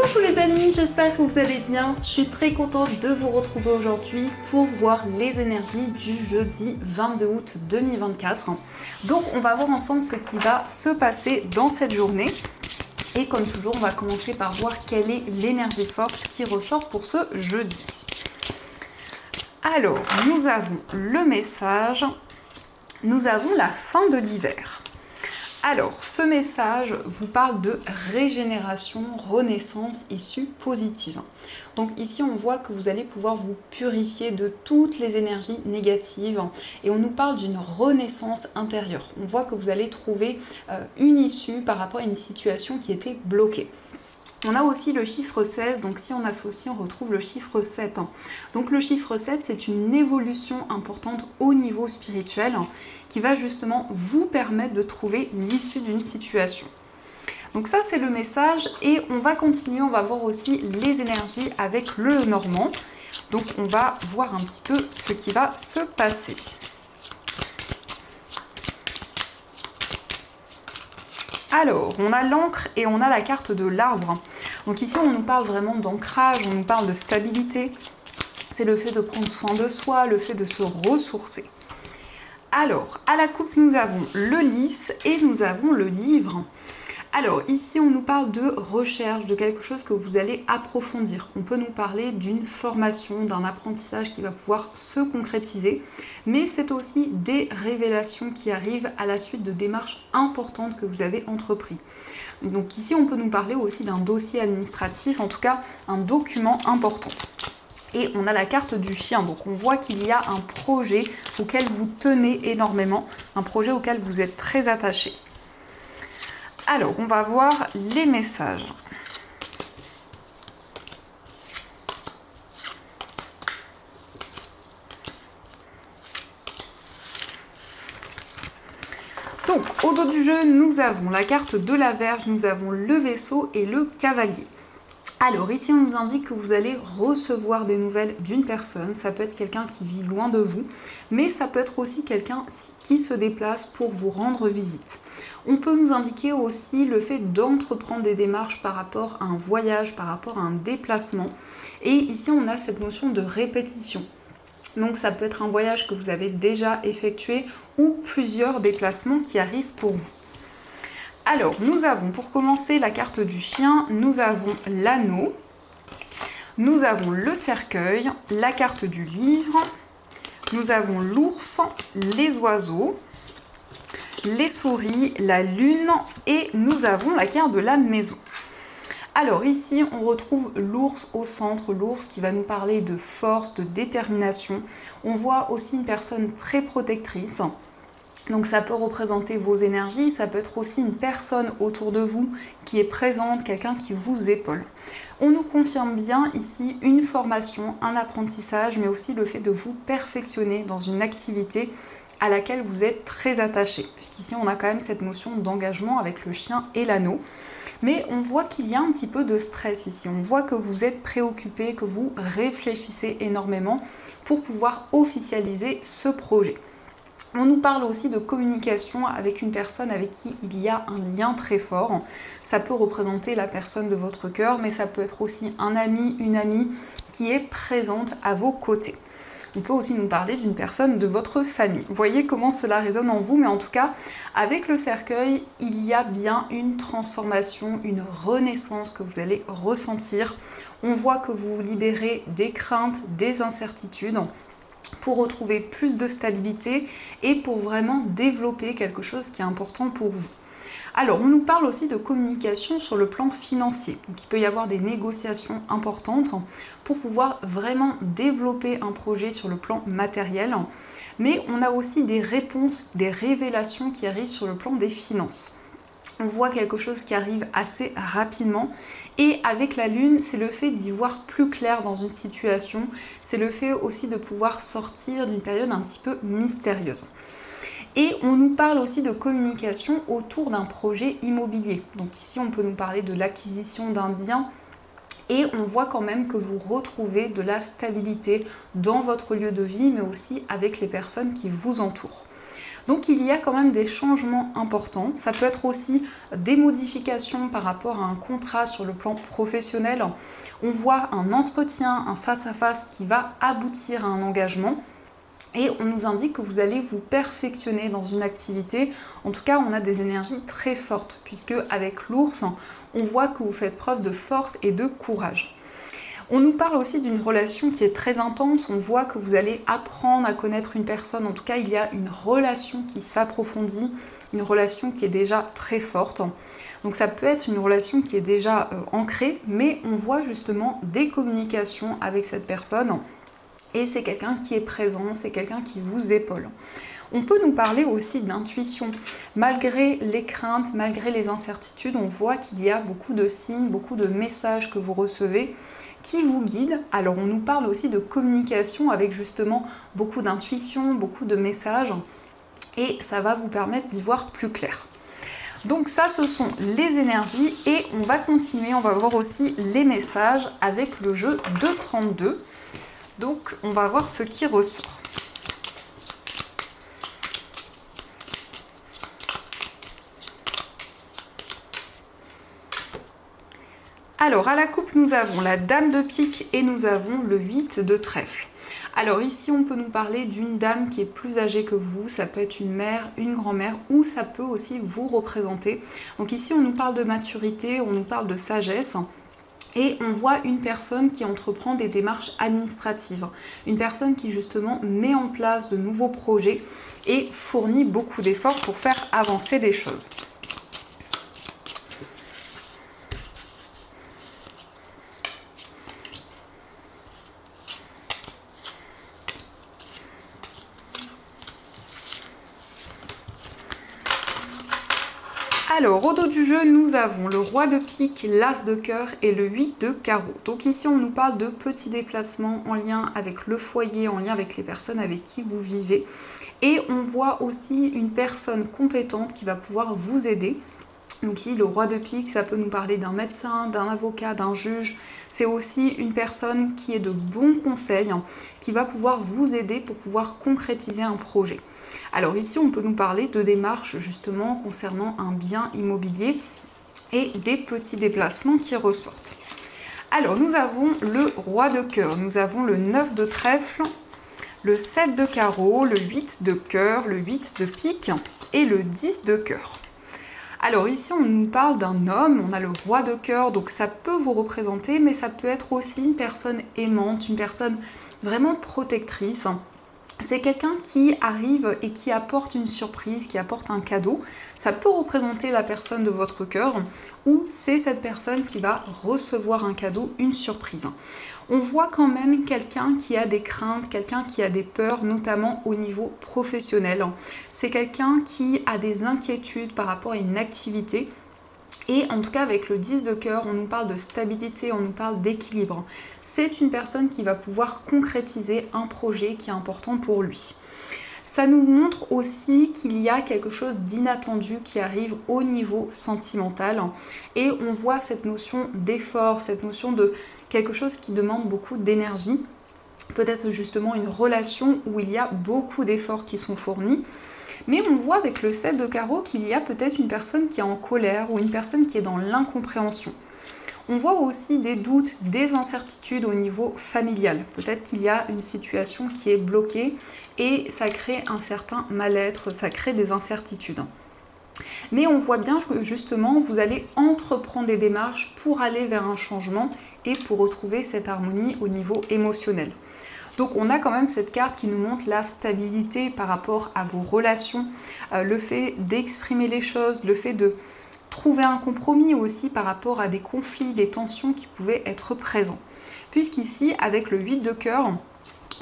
Coucou les amis, j'espère que vous allez bien. Je suis très contente de vous retrouver aujourd'hui pour voir les énergies du jeudi 22 août 2024. Donc on va voir ensemble ce qui va se passer dans cette journée. Et comme toujours, on va commencer par voir quelle est l'énergie forte qui ressort pour ce jeudi. Alors, nous avons le message, nous avons la fin de l'hiver. Alors, ce message vous parle de régénération, renaissance issue positive. Donc ici, on voit que vous allez pouvoir vous purifier de toutes les énergies négatives et on nous parle d'une renaissance intérieure. On voit que vous allez trouver une issue par rapport à une situation qui était bloquée. On a aussi le chiffre 16, donc si on associe, on retrouve le chiffre 7. Donc le chiffre 7, c'est une évolution importante au niveau spirituel qui va justement vous permettre de trouver l'issue d'une situation. Donc ça, c'est le message et on va continuer, on va voir aussi les énergies avec le Normand. Donc on va voir un petit peu ce qui va se passer. Alors, on a l'encre et on a la carte de l'arbre. Donc ici, on nous parle vraiment d'ancrage, on nous parle de stabilité. C'est le fait de prendre soin de soi, le fait de se ressourcer. Alors, à la coupe, nous avons le lys et nous avons le livre. Alors, ici, on nous parle de recherche, de quelque chose que vous allez approfondir. On peut nous parler d'une formation, d'un apprentissage qui va pouvoir se concrétiser, mais c'est aussi des révélations qui arrivent à la suite de démarches importantes que vous avez entreprises. Donc ici, on peut nous parler aussi d'un dossier administratif, en tout cas un document important. Et on a la carte du chien, donc on voit qu'il y a un projet auquel vous tenez énormément, un projet auquel vous êtes très attaché. Alors, on va voir les messages. Donc, au dos du jeu, nous avons la carte de la Vierge, nous avons le vaisseau et le cavalier. Alors ici on nous indique que vous allez recevoir des nouvelles d'une personne, ça peut être quelqu'un qui vit loin de vous, mais ça peut être aussi quelqu'un qui se déplace pour vous rendre visite. On peut nous indiquer aussi le fait d'entreprendre des démarches par rapport à un voyage, par rapport à un déplacement, et ici on a cette notion de répétition. Donc ça peut être un voyage que vous avez déjà effectué ou plusieurs déplacements qui arrivent pour vous. Alors, nous avons pour commencer la carte du chien, nous avons l'anneau, nous avons le cercueil, la carte du livre, nous avons l'ours, les oiseaux, les souris, la lune et nous avons la carte de la maison. Alors ici, on retrouve l'ours au centre, l'ours qui va nous parler de force, de détermination. On voit aussi une personne très protectrice. Donc ça peut représenter vos énergies, ça peut être aussi une personne autour de vous qui est présente, quelqu'un qui vous épaule. On nous confirme bien ici une formation, un apprentissage, mais aussi le fait de vous perfectionner dans une activité à laquelle vous êtes très attaché. Puisqu'ici on a quand même cette notion d'engagement avec le chien et l'anneau. Mais on voit qu'il y a un petit peu de stress ici. On voit que vous êtes préoccupé, que vous réfléchissez énormément pour pouvoir officialiser ce projet. On nous parle aussi de communication avec une personne avec qui il y a un lien très fort. Ça peut représenter la personne de votre cœur, mais ça peut être aussi un ami, une amie qui est présente à vos côtés. On peut aussi nous parler d'une personne de votre famille. Vous voyez comment cela résonne en vous, mais en tout cas, avec le cercueil, il y a bien une transformation, une renaissance que vous allez ressentir. On voit que vous vous libérez des craintes, des incertitudes, pour retrouver plus de stabilité et pour vraiment développer quelque chose qui est important pour vous. Alors, on nous parle aussi de communication sur le plan financier. Donc, il peut y avoir des négociations importantes pour pouvoir vraiment développer un projet sur le plan matériel. Mais on a aussi des réponses, des révélations qui arrivent sur le plan des finances. On voit quelque chose qui arrive assez rapidement et avec la lune, c'est le fait d'y voir plus clair dans une situation, c'est le fait aussi de pouvoir sortir d'une période un petit peu mystérieuse. Et on nous parle aussi de communication autour d'un projet immobilier. Donc ici, on peut nous parler de l'acquisition d'un bien et on voit quand même que vous retrouvez de la stabilité dans votre lieu de vie, mais aussi avec les personnes qui vous entourent. Donc il y a quand même des changements importants. Ça peut être aussi des modifications par rapport à un contrat sur le plan professionnel. On voit un entretien, un face-à-face qui va aboutir à un engagement. Et on nous indique que vous allez vous perfectionner dans une activité. En tout cas, on a des énergies très fortes, puisque avec l'ours, on voit que vous faites preuve de force et de courage. On nous parle aussi d'une relation qui est très intense. On voit que vous allez apprendre à connaître une personne. En tout cas, il y a une relation qui s'approfondit, une relation qui est déjà très forte. Donc ça peut être une relation qui est déjà ancrée, mais on voit justement des communications avec cette personne. Et c'est quelqu'un qui est présent, c'est quelqu'un qui vous épaule. On peut nous parler aussi d'intuition. Malgré les craintes, malgré les incertitudes, on voit qu'il y a beaucoup de signes, beaucoup de messages que vous recevez qui vous guident. Alors on nous parle aussi de communication avec justement beaucoup d'intuition, beaucoup de messages. Et ça va vous permettre d'y voir plus clair. Donc ça, ce sont les énergies. Et on va continuer, on va voir aussi les messages avec le jeu de 32. Donc, on va voir ce qui ressort. Alors, à la coupe, nous avons la dame de pique et nous avons le 8 de trèfle. Alors ici, on peut nous parler d'une dame qui est plus âgée que vous. Ça peut être une mère, une grand-mère ou ça peut aussi vous représenter. Donc ici, on nous parle de maturité, on nous parle de sagesse. Et on voit une personne qui entreprend des démarches administratives, une personne qui justement met en place de nouveaux projets et fournit beaucoup d'efforts pour faire avancer les choses. Alors, au dos du jeu, nous avons le roi de pique, l'as de cœur et le 8 de carreau. Donc ici, on nous parle de petits déplacements en lien avec le foyer, en lien avec les personnes avec qui vous vivez. Et on voit aussi une personne compétente qui va pouvoir vous aider. Donc ici, le roi de pique, ça peut nous parler d'un médecin, d'un avocat, d'un juge. C'est aussi une personne qui est de bons conseils, qui va pouvoir vous aider pour pouvoir concrétiser un projet. Alors ici, on peut nous parler de démarches justement concernant un bien immobilier et des petits déplacements qui ressortent. Alors nous avons le roi de cœur, nous avons le 9 de trèfle, le 7 de carreau, le 8 de cœur, le 8 de pique et le 10 de cœur. Alors ici, on nous parle d'un homme, on a le roi de cœur, donc ça peut vous représenter, mais ça peut être aussi une personne aimante, une personne vraiment protectrice. C'est quelqu'un qui arrive et qui apporte une surprise, qui apporte un cadeau. Ça peut représenter la personne de votre cœur ou c'est cette personne qui va recevoir un cadeau, une surprise. On voit quand même quelqu'un qui a des craintes, quelqu'un qui a des peurs, notamment au niveau professionnel. C'est quelqu'un qui a des inquiétudes par rapport à une activité. Et en tout cas, avec le 10 de cœur, on nous parle de stabilité, on nous parle d'équilibre. C'est une personne qui va pouvoir concrétiser un projet qui est important pour lui. Ça nous montre aussi qu'il y a quelque chose d'inattendu qui arrive au niveau sentimental. Et on voit cette notion d'effort, cette notion de quelque chose qui demande beaucoup d'énergie. Peut-être justement une relation où il y a beaucoup d'efforts qui sont fournis. Mais on voit avec le 7 de carreau qu'il y a peut-être une personne qui est en colère ou une personne qui est dans l'incompréhension. On voit aussi des doutes, des incertitudes au niveau familial. Peut-être qu'il y a une situation qui est bloquée et ça crée un certain mal-être, ça crée des incertitudes. Mais on voit bien que justement, vous allez entreprendre des démarches pour aller vers un changement et pour retrouver cette harmonie au niveau émotionnel. Donc on a quand même cette carte qui nous montre la stabilité par rapport à vos relations, le fait d'exprimer les choses, le fait de trouver un compromis aussi par rapport à des conflits, des tensions qui pouvaient être présents. Puisqu'ici, avec le 8 de cœur,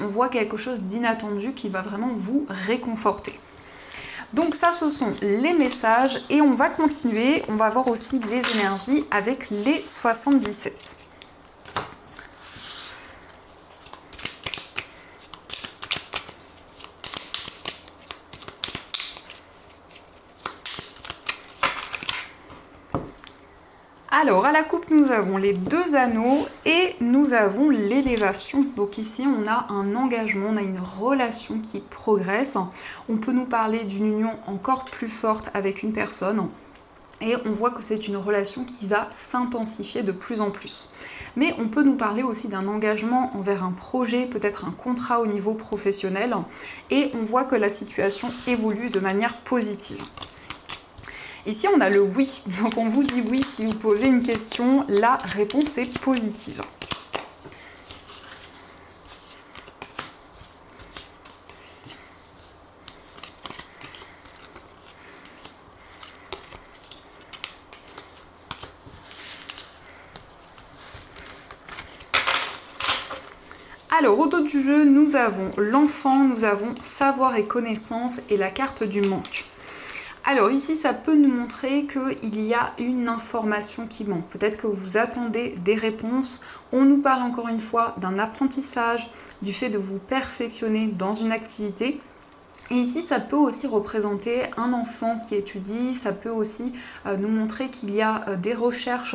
on voit quelque chose d'inattendu qui va vraiment vous réconforter. Donc ça, ce sont les messages et on va continuer. On va voir aussi les énergies avec les 77. Alors, à la coupe, nous avons les 2 anneaux et nous avons l'élévation. Donc ici, on a un engagement, on a une relation qui progresse. On peut nous parler d'une union encore plus forte avec une personne. Et on voit que c'est une relation qui va s'intensifier de plus en plus. Mais on peut nous parler aussi d'un engagement envers un projet, peut-être un contrat au niveau professionnel. Et on voit que la situation évolue de manière positive. Ici, on a le oui. Donc, on vous dit oui si vous posez une question. La réponse est positive. Alors, au dos du jeu, nous avons l'enfant, nous avons savoir et connaissance et la carte du manque. Alors ici, ça peut nous montrer qu'il y a une information qui manque. Peut-être que vous attendez des réponses. On nous parle encore une fois d'un apprentissage, du fait de vous perfectionner dans une activité. Et ici, ça peut aussi représenter un enfant qui étudie, ça peut aussi nous montrer qu'il y a des recherches,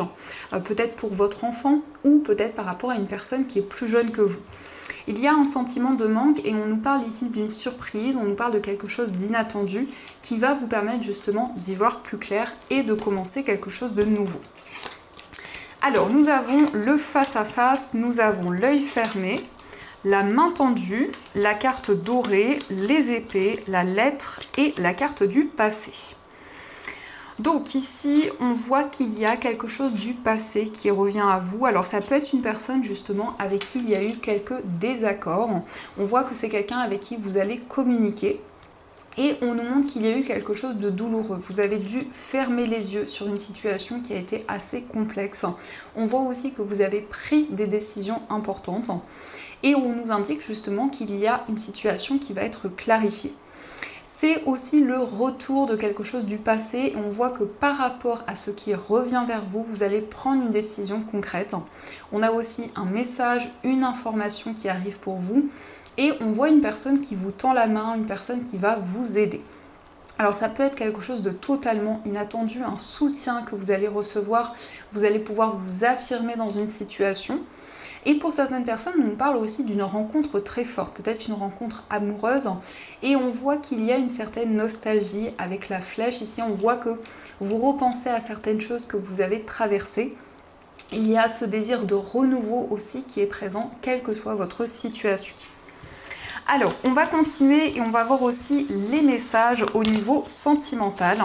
peut-être pour votre enfant ou peut-être par rapport à une personne qui est plus jeune que vous. Il y a un sentiment de manque et on nous parle ici d'une surprise, on nous parle de quelque chose d'inattendu qui va vous permettre justement d'y voir plus clair et de commencer quelque chose de nouveau. Alors, nous avons le face-à-face, nous avons l'œil fermé, la main tendue, la carte dorée, les épées, la lettre et la carte du passé. Donc ici, on voit qu'il y a quelque chose du passé qui revient à vous. Alors ça peut être une personne justement avec qui il y a eu quelques désaccords. On voit que c'est quelqu'un avec qui vous allez communiquer. Et on nous montre qu'il y a eu quelque chose de douloureux. Vous avez dû fermer les yeux sur une situation qui a été assez complexe. On voit aussi que vous avez pris des décisions importantes. Et on nous indique justement qu'il y a une situation qui va être clarifiée. C'est aussi le retour de quelque chose du passé. On voit que par rapport à ce qui revient vers vous, vous allez prendre une décision concrète. On a aussi un message, une information qui arrive pour vous. Et on voit une personne qui vous tend la main, une personne qui va vous aider. Alors ça peut être quelque chose de totalement inattendu, un soutien que vous allez recevoir. Vous allez pouvoir vous affirmer dans une situation. Et pour certaines personnes, on parle aussi d'une rencontre très forte, peut-être une rencontre amoureuse. Et on voit qu'il y a une certaine nostalgie avec la flèche. Ici, on voit que vous repensez à certaines choses que vous avez traversées. Il y a ce désir de renouveau aussi qui est présent, quelle que soit votre situation. Alors, on va continuer et on va voir aussi les messages au niveau sentimental.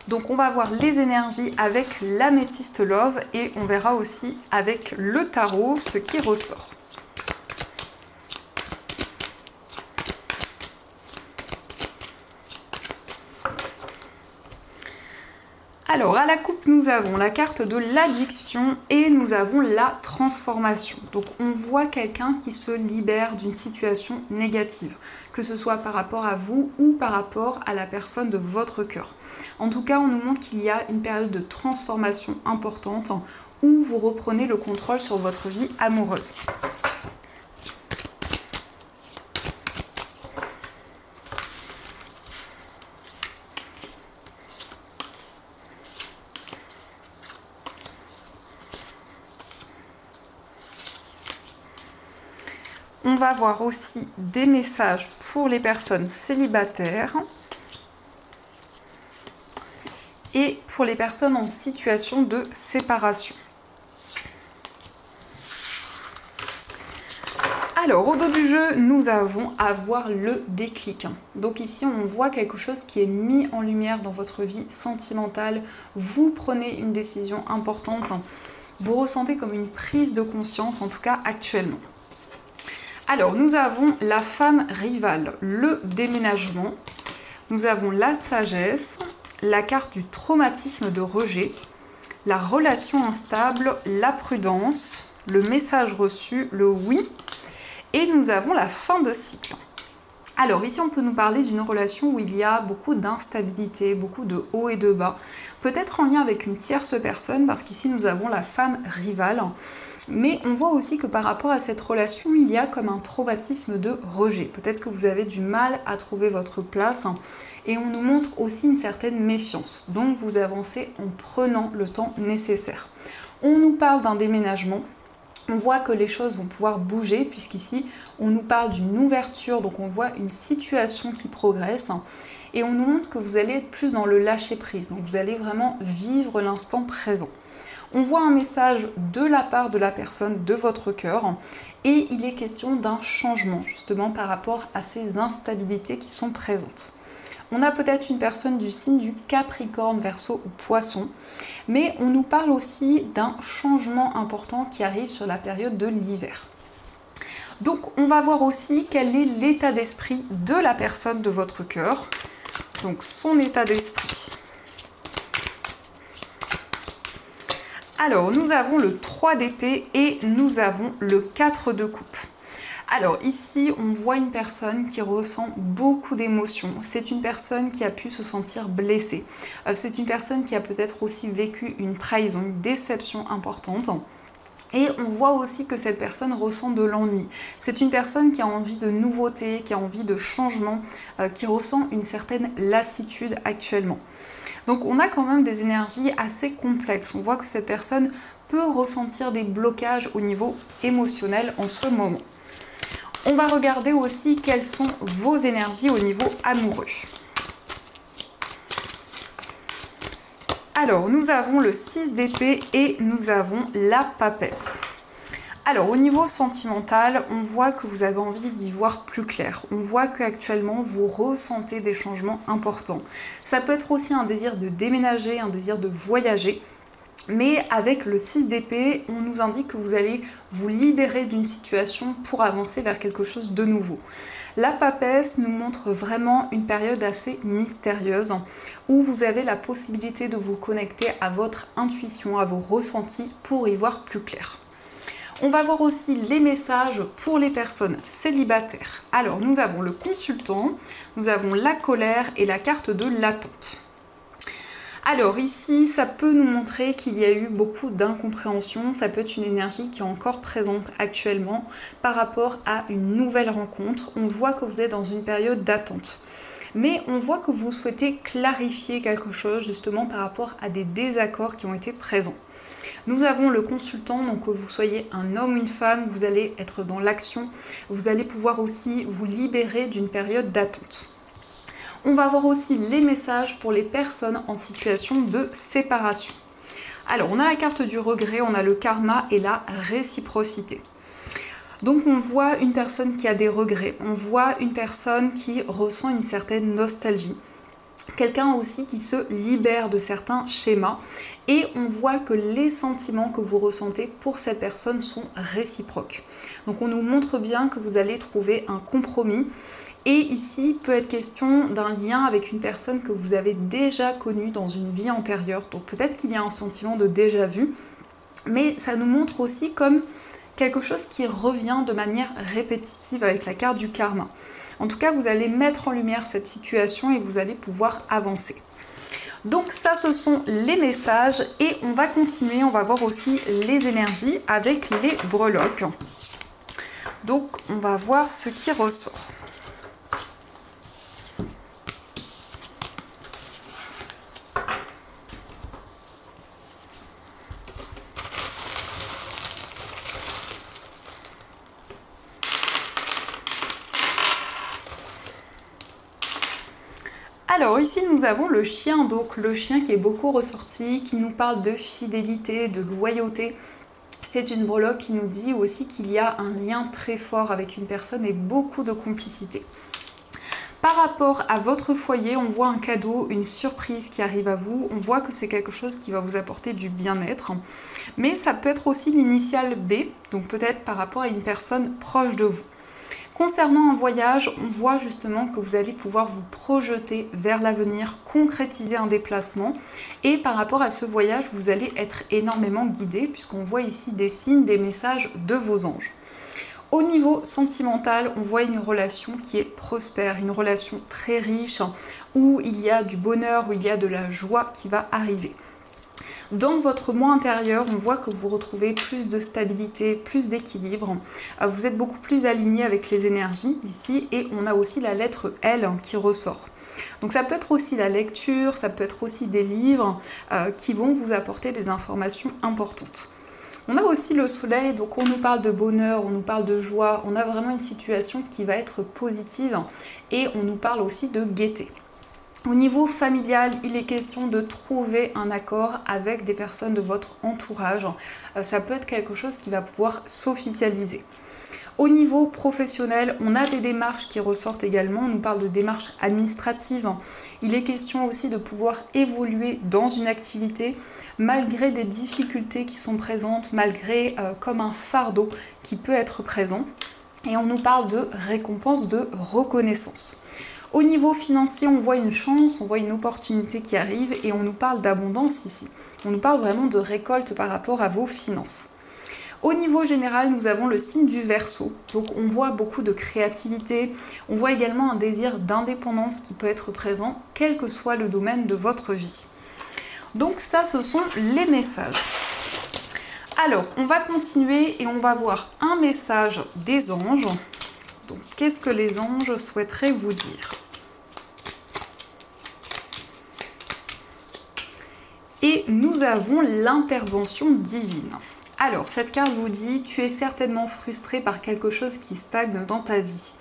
Donc on va voir les énergies avec l'améthyste love et on verra aussi avec le tarot ce qui ressort. Alors à la coupe, nous avons la carte de l'addiction et nous avons la transformation. Donc on voit quelqu'un qui se libère d'une situation négative, que ce soit par rapport à vous ou par rapport à la personne de votre cœur. En tout cas, on nous montre qu'il y a une période de transformation importante où vous reprenez le contrôle sur votre vie amoureuse. On va voir aussi des messages pour les personnes célibataires et pour les personnes en situation de séparation. Alors, au dos du jeu, nous avons à voir le déclic. Donc ici, on voit quelque chose qui est mis en lumière dans votre vie sentimentale. Vous prenez une décision importante. Vous ressentez comme une prise de conscience, en tout cas actuellement. Alors, nous avons la femme rivale, le déménagement. Nous avons la sagesse, la carte du traumatisme de rejet, la relation instable, la prudence, le message reçu, le oui. Et nous avons la fin de cycle. Alors ici on peut nous parler d'une relation où il y a beaucoup d'instabilité, beaucoup de hauts et de bas, peut-être en lien avec une tierce personne parce qu'ici nous avons la femme rivale, mais on voit aussi que par rapport à cette relation il y a comme un traumatisme de rejet, peut-être que vous avez du mal à trouver votre place et on nous montre aussi une certaine méfiance, donc vous avancez en prenant le temps nécessaire. On nous parle d'un déménagement. On voit que les choses vont pouvoir bouger puisqu'ici on nous parle d'une ouverture, donc on voit une situation qui progresse et on nous montre que vous allez être plus dans le lâcher prise, donc vous allez vraiment vivre l'instant présent. On voit un message de la part de la personne, de votre cœur, et il est question d'un changement justement par rapport à ces instabilités qui sont présentes. On a peut-être une personne du signe du Capricorne, Verseau ou Poisson, mais on nous parle aussi d'un changement important qui arrive sur la période de l'hiver. Donc on va voir aussi quel est l'état d'esprit de la personne de votre cœur, donc son état d'esprit. Alors nous avons le 3 d'épée et nous avons le 4 de coupe. Alors ici, on voit une personne qui ressent beaucoup d'émotions. C'est une personne qui a pu se sentir blessée. C'est une personne qui a peut-être aussi vécu une trahison, une déception importante. Et on voit aussi que cette personne ressent de l'ennui. C'est une personne qui a envie de nouveautés, qui a envie de changement, qui ressent une certaine lassitude actuellement. Donc on a quand même des énergies assez complexes. On voit que cette personne peut ressentir des blocages au niveau émotionnel en ce moment. On va regarder aussi quelles sont vos énergies au niveau amoureux. Alors, nous avons le 6 d'épée et nous avons la papesse. Alors, au niveau sentimental, on voit que vous avez envie d'y voir plus clair. On voit qu'actuellement, vous ressentez des changements importants. Ça peut être aussi un désir de déménager, un désir de voyager. Mais avec le 6 d'épée, on nous indique que vous allez vous libérer d'une situation pour avancer vers quelque chose de nouveau. La papesse nous montre vraiment une période assez mystérieuse où vous avez la possibilité de vous connecter à votre intuition, à vos ressentis pour y voir plus clair. On va voir aussi les messages pour les personnes célibataires. Alors nous avons le consultant, nous avons la colère et la carte de l'attente. Alors ici, ça peut nous montrer qu'il y a eu beaucoup d'incompréhension, ça peut être une énergie qui est encore présente actuellement par rapport à une nouvelle rencontre. On voit que vous êtes dans une période d'attente. Mais on voit que vous souhaitez clarifier quelque chose justement par rapport à des désaccords qui ont été présents. Nous avons le consultant, donc que vous soyez un homme ou une femme, vous allez être dans l'action, vous allez pouvoir aussi vous libérer d'une période d'attente. On va voir aussi les messages pour les personnes en situation de séparation. Alors, on a la carte du regret, on a le karma et la réciprocité. Donc, on voit une personne qui a des regrets, on voit une personne qui ressent une certaine nostalgie. Quelqu'un aussi qui se libère de certains schémas et on voit que les sentiments que vous ressentez pour cette personne sont réciproques. Donc, on nous montre bien que vous allez trouver un compromis. Et ici, peut être question d'un lien avec une personne que vous avez déjà connue dans une vie antérieure. Donc peut-être qu'il y a un sentiment de déjà-vu, mais ça nous montre aussi comme quelque chose qui revient de manière répétitive avec la carte du karma. En tout cas, vous allez mettre en lumière cette situation et vous allez pouvoir avancer. Donc ça, ce sont les messages et on va continuer. On va voir aussi les énergies avec les breloques. Donc on va voir ce qui ressort. Alors ici nous avons le chien, donc le chien qui est beaucoup ressorti, qui nous parle de fidélité, de loyauté. C'est une breloque qui nous dit aussi qu'il y a un lien très fort avec une personne et beaucoup de complicité. Par rapport à votre foyer, on voit un cadeau, une surprise qui arrive à vous. On voit que c'est quelque chose qui va vous apporter du bien-être. Mais ça peut être aussi l'initiale B, donc peut-être par rapport à une personne proche de vous. Concernant un voyage, on voit justement que vous allez pouvoir vous projeter vers l'avenir, concrétiser un déplacement. Et par rapport à ce voyage, vous allez être énormément guidé puisqu'on voit ici des signes, des messages de vos anges. Au niveau sentimental, on voit une relation qui est prospère, une relation très riche, où il y a du bonheur, où il y a de la joie qui va arriver. Dans votre moi intérieur, on voit que vous retrouvez plus de stabilité, plus d'équilibre. Vous êtes beaucoup plus aligné avec les énergies ici et on a aussi la lettre L qui ressort. Donc ça peut être aussi la lecture, ça peut être aussi des livres qui vont vous apporter des informations importantes. On a aussi le soleil, donc on nous parle de bonheur, on nous parle de joie, on a vraiment une situation qui va être positive et on nous parle aussi de gaieté. Au niveau familial, il est question de trouver un accord avec des personnes de votre entourage. Ça peut être quelque chose qui va pouvoir s'officialiser. Au niveau professionnel, on a des démarches qui ressortent également. On nous parle de démarches administratives. Il est question aussi de pouvoir évoluer dans une activité malgré des difficultés qui sont présentes, malgré comme un fardeau qui peut être présent. Et on nous parle de récompense, de reconnaissance. Au niveau financier, on voit une chance, on voit une opportunité qui arrive et on nous parle d'abondance ici. On nous parle vraiment de récolte par rapport à vos finances. Au niveau général, nous avons le signe du Verseau. Donc on voit beaucoup de créativité, on voit également un désir d'indépendance qui peut être présent, quel que soit le domaine de votre vie. Donc ça, ce sont les messages. Alors, on va continuer et on va voir un message des anges. Donc, qu'est-ce que les anges souhaiteraient vous dire ? Et nous avons l'intervention divine. Alors, cette carte vous dit, tu es certainement frustré par quelque chose qui stagne dans ta vie.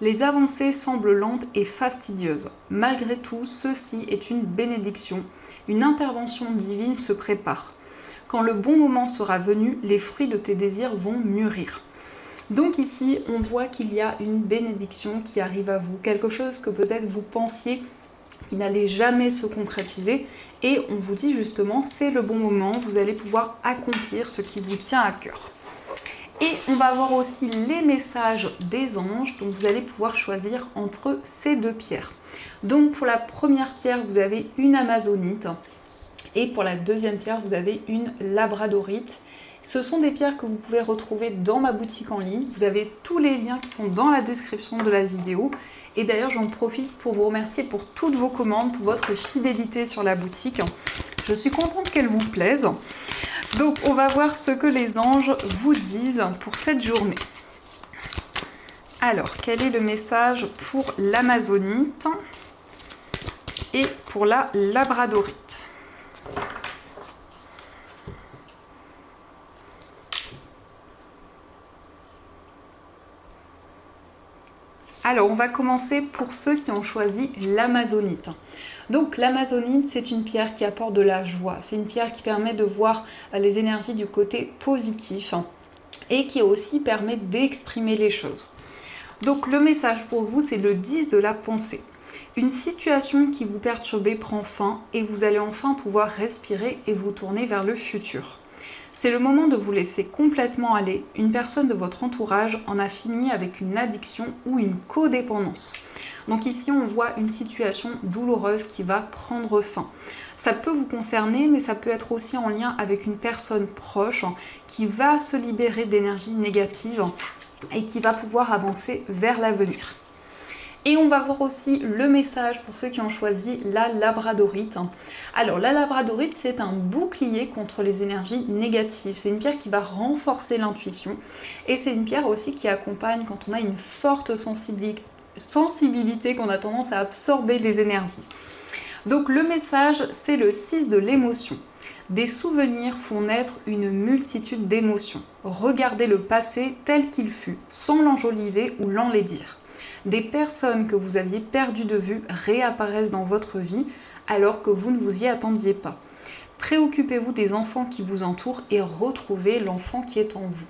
Les avancées semblent lentes et fastidieuses. Malgré tout, ceci est une bénédiction. Une intervention divine se prépare. Quand le bon moment sera venu, les fruits de tes désirs vont mûrir. Donc ici, on voit qu'il y a une bénédiction qui arrive à vous. Quelque chose que peut-être vous pensiez qui n'allait jamais se concrétiser. Et on vous dit justement, c'est le bon moment, vous allez pouvoir accomplir ce qui vous tient à cœur. Et on va voir aussi les messages des anges, donc vous allez pouvoir choisir entre ces deux pierres. Donc pour la première pierre, vous avez une amazonite. Et pour la deuxième pierre, vous avez une labradorite. Ce sont des pierres que vous pouvez retrouver dans ma boutique en ligne. Vous avez tous les liens qui sont dans la description de la vidéo. Et d'ailleurs, j'en profite pour vous remercier pour toutes vos commandes, pour votre fidélité sur la boutique. Je suis contente qu'elle vous plaise. Donc, on va voir ce que les anges vous disent pour cette journée. Alors, quel est le message pour l'amazonite et pour la labradorite ? Alors, on va commencer pour ceux qui ont choisi l'amazonite. Donc, l'amazonite, c'est une pierre qui apporte de la joie. C'est une pierre qui permet de voir les énergies du côté positif et qui aussi permet d'exprimer les choses. Donc, le message pour vous, c'est le 10 de la pensée. Une situation qui vous perturbait prend fin et vous allez enfin pouvoir respirer et vous tourner vers le futur. C'est le moment de vous laisser complètement aller. Une personne de votre entourage en a fini avec une addiction ou une codépendance. Donc ici, on voit une situation douloureuse qui va prendre fin. Ça peut vous concerner, mais ça peut être aussi en lien avec une personne proche qui va se libérer d'énergie négative et qui va pouvoir avancer vers l'avenir. Et on va voir aussi le message pour ceux qui ont choisi la labradorite. Alors la labradorite, c'est un bouclier contre les énergies négatives. C'est une pierre qui va renforcer l'intuition et c'est une pierre aussi qui accompagne quand on a une forte sensibilité qu'on a tendance à absorber les énergies. Donc le message, c'est le 6 de l'émotion. Des souvenirs font naître une multitude d'émotions. Regardez le passé tel qu'il fut, sans l'enjoliver ou l'enlaidir. Des personnes que vous aviez perdues de vue réapparaissent dans votre vie alors que vous ne vous y attendiez pas. Préoccupez-vous des enfants qui vous entourent et retrouvez l'enfant qui est en vous.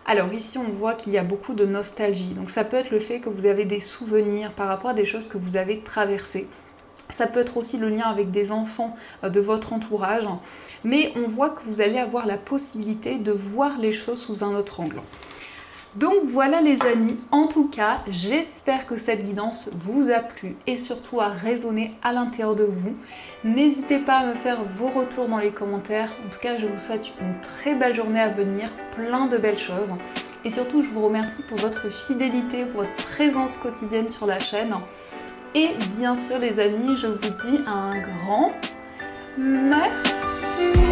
Alors ici on voit qu'il y a beaucoup de nostalgie, donc ça peut être le fait que vous avez des souvenirs par rapport à des choses que vous avez traversées. Ça peut être aussi le lien avec des enfants de votre entourage, mais on voit que vous allez avoir la possibilité de voir les choses sous un autre angle. Donc voilà les amis, en tout cas, j'espère que cette guidance vous a plu et surtout a résonné à l'intérieur de vous. N'hésitez pas à me faire vos retours dans les commentaires. En tout cas, je vous souhaite une très belle journée à venir, plein de belles choses. Et surtout, je vous remercie pour votre fidélité, pour votre présence quotidienne sur la chaîne. Et bien sûr les amis, je vous dis un grand merci.